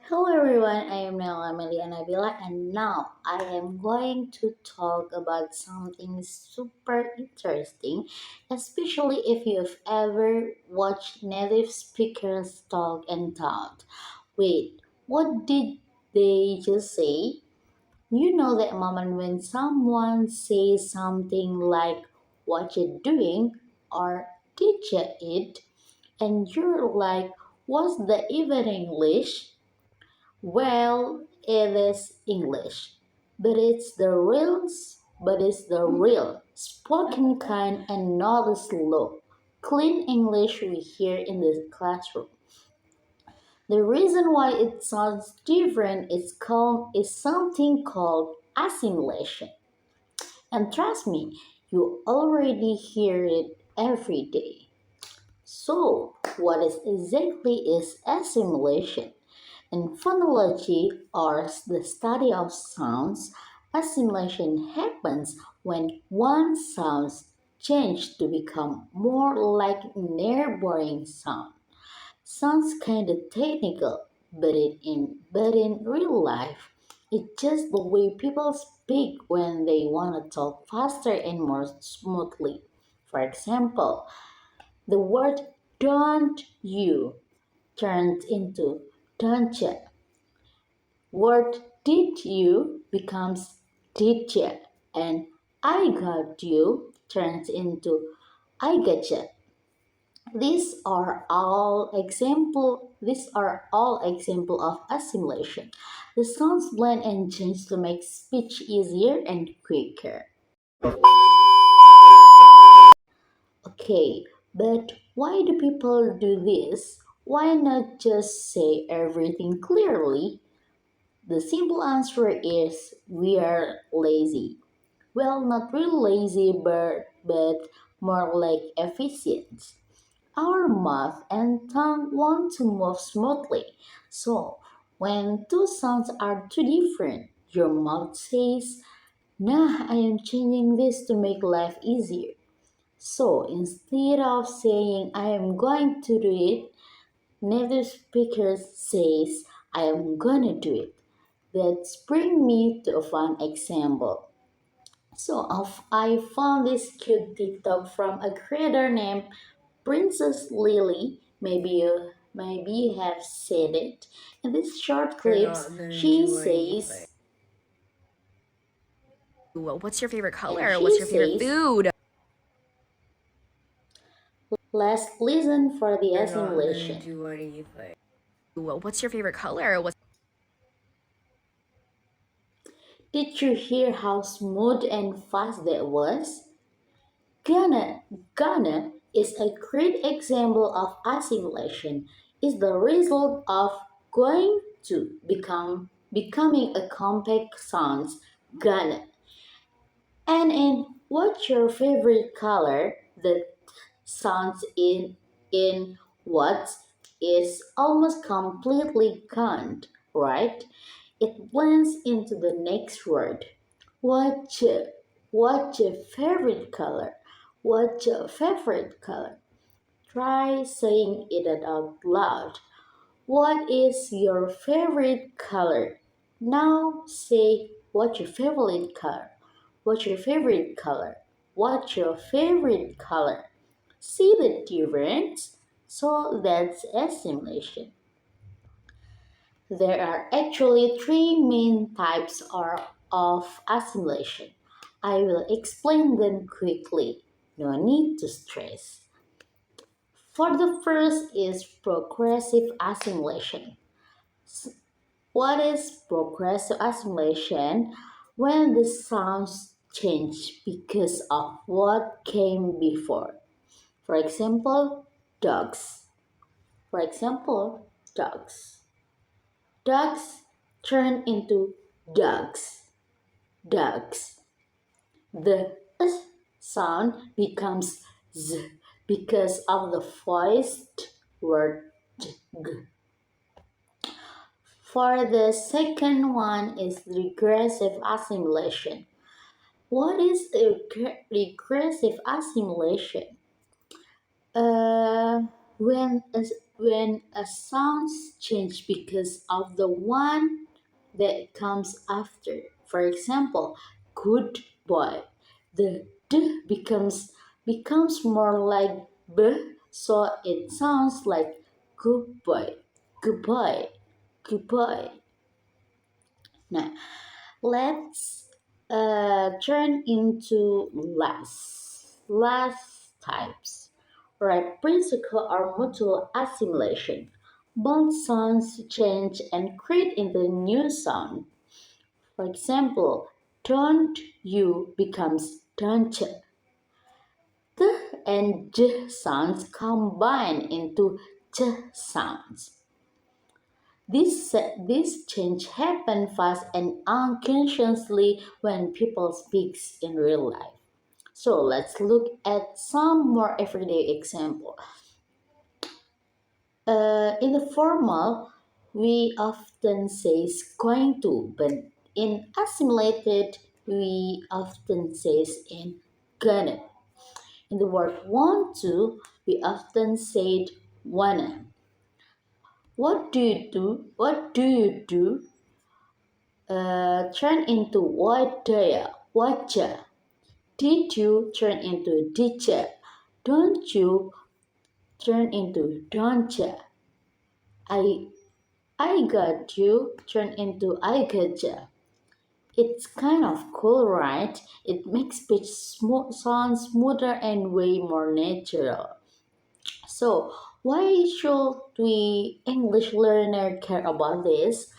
Hello everyone, I am Naela, Ameilia, and Annabila, and now I am going to talk about something super interesting, especially if you've ever watched native speakers talk and talk. Wait, what did they just say? You know that moment when someone says something like, "What you doing?" or "Did you eat?" and you're like, "What's the even English?" Well, it is English, but it's the real spoken kind and not the slow, clean English we hear in the classroom. The reason why it sounds different is something called assimilation. And trust me, you already hear it every day. So, what is exactly is assimilation? In phonology, or the study of sounds, assimilation happens when one sound changes to become more like neighboring sound. Sounds kind of technical, but in real life, it's just the way people speak when they want to talk faster and more smoothly. For example, the word "don't you" turns into "don't ya." Word "did you" becomes "didja," and "I got you" turns into "I gotcha." These are all example of assimilation. The sounds blend and change to make speech easier and quicker. Okay, but why do people do this? Why not just say everything clearly? The simple answer is we are lazy. Well, not really lazy, but more like efficient. Our mouth and tongue want to move smoothly. So, when two sounds are too different, your mouth says, "Nah, I am changing this to make life easier." So, instead of saying, "I am going to do it," native speakers says, "I am gonna do it." That brings me to a fun example. I found this cute TikTok from a creator named Princess Lily. Maybe you have seen it. In this short You're clips, not gonna she do anything. says, What's your favorite and color? she What's your favorite says, food? let's listen for the You're not gonna assimilation. do anything. What's your favorite color? What's Did you hear how smooth and fast that was? Ghana, Ghana is a great example of assimilation. It's the result of going to becoming a compact sound. Ghana. And in "What's your favorite color?" the sounds in what is almost completely gone, right? It blends into the next word. What's your, what's your favorite color? What's your favorite color? Try saying it out loud. What is your favorite color? Now say, "What's your favorite color?" What's your favorite color? What's your favorite color? See the difference? So that's assimilation. There are actually three main types of assimilation. I will explain them quickly. No need to stress. For the first is progressive assimilation. What is progressive assimilation? When the sounds change because of what came before. For example, dogs. For example, dogs. Dogs turn into dogs. Dogs. The S sound becomes Z because of the voiced word G. For the second one is regressive assimilation. What is regressive assimilation? Uh, when when a sound change because of the one that comes after. For example, good boy. The d becomes more like b, so it sounds like good boy, good boy, good boy. Now let's turn into last types. Right, principal or mutual assimilation. Both sounds change and create into new sound. For example, don't you becomes don't you. The and j sounds combine into ch sounds. This change happens fast and unconsciously when people speak in real life. So let's look at some more everyday example. In the formal, we often say going to, but in assimilated, we often say in gonna. In the word want to, we often say wanna. What do you do? What do you do? Turn into whatcha. Did you turn into didja? Don't you turn into don'tcha? I I got you turn into I gotcha. It's kind of cool, right? It makes speech sound smoother and way more natural. So, why should we English learner care about this?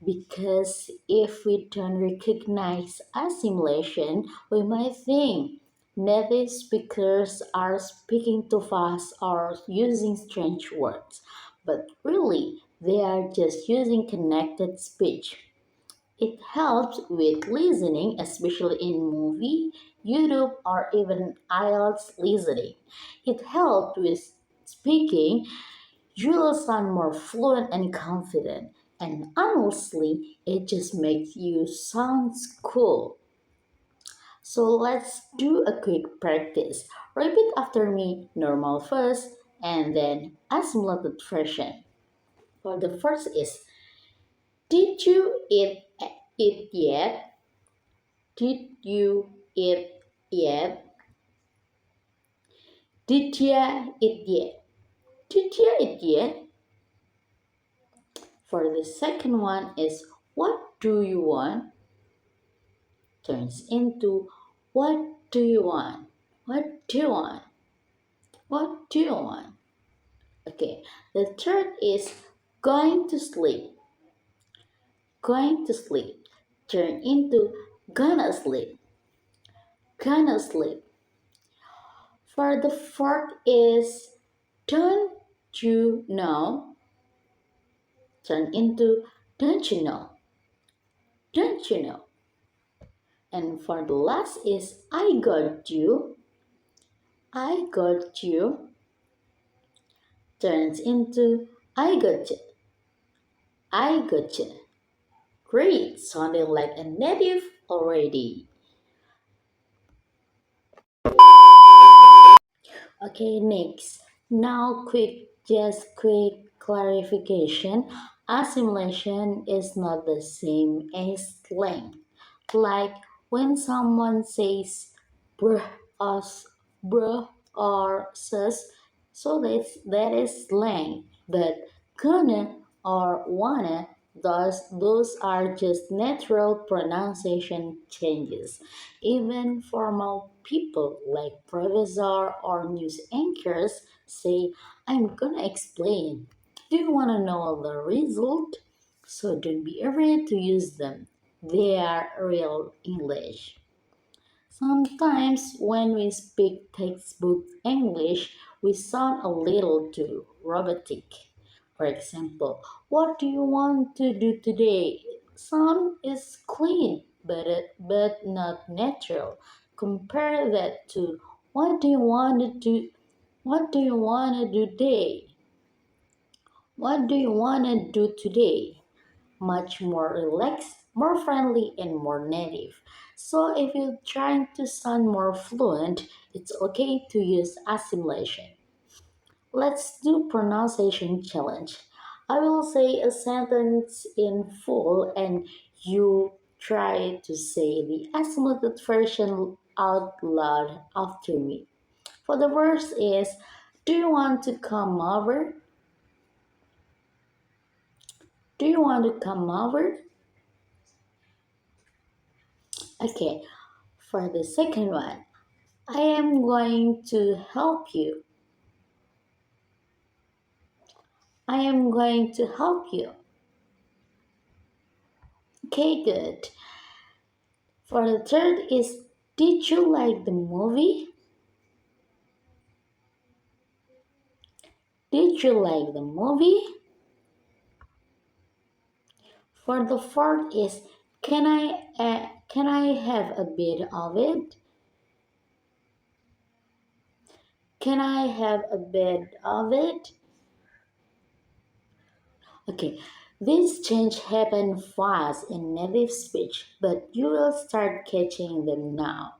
Because if we don't recognize assimilation, we might think native speakers are speaking too fast or using strange words. But really, they are just using connected speech. It helps with listening, especially in movie, YouTube, or even IELTS listening. It helps with speaking. You'll sound more fluent and confident. And honestly, it just makes you sound cool. So let's do a quick practice. Repeat after me normal first and then assimilated version. For the first is, did you eat yet? Did you eat yet? Did ya eat yet? Did ya eat yet? For the second one is, what do you want? Turns into, what do you want? What do you want? What do you want? Okay, the third is going to sleep. Going to sleep. Turn into gonna sleep. Gonna sleep. For the fourth is, don't you know? Turn into don't you know? Don't you know? And for the last is, I got you. I got you. Turns into I gotcha. I gotcha. Great, sounding like a native already. Okay, next. Now, quick clarification. Assimilation is not the same as slang. Like when someone says bruh bruh or sus, so that is slang. But gonna or wanna, those are just natural pronunciation changes. Even formal people like professor or news anchors say, I'm gonna explain. Do you wanna know the result? So don't be afraid to use them. They are real English. Sometimes when we speak textbook English, we sound a little too robotic. For example, what do you want to do today? Sound is clean, but not natural. Compare that to what do you want to do? What do you want to do today? What do you want to do today? Much more relaxed, more friendly, and more native. So if you're trying to sound more fluent, it's okay to use assimilation. Let's do pronunciation challenge. I will say a sentence in full and you try to say the assimilated version out loud after me. For the verse is, do you want to come over? Do you want to come over? Okay, for the second one, I am going to help you. I am going to help you. Okay, good. For the third is, did you like the movie? Did you like the movie? For the fourth is, can I have a bit of it? Can I have a bit of it? Okay, this change happened fast in native speech, but you will start catching them now.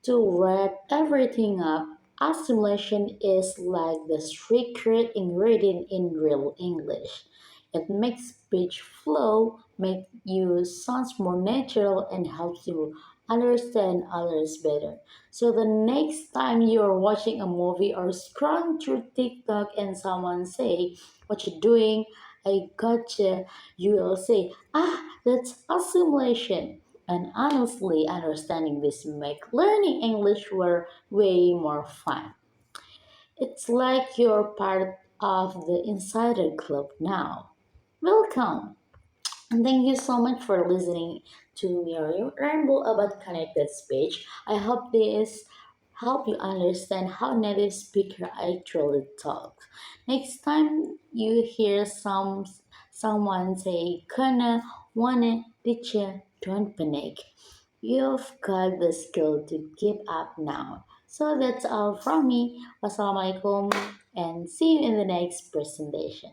To wrap everything up, assimilation is like the secret ingredient in real English. It makes speech flow, makes you sound more natural, and helps you understand others better. So the next time you're watching a movie or scrolling through TikTok and someone say, "What you doing? I gotcha," you will say, "Ah, that's assimilation." And honestly, understanding this make learning English were way more fun. It's like you're part of the Insider Club now. Welcome! And thank you so much for listening to me ramble about connected speech. I hope this help you understand how native speaker actually talk. Next time you hear someone say kana, wanna, didja, don't panic. You've got the skill to keep up now. So that's all from me. Wassalamualaikum and see you in the next presentation.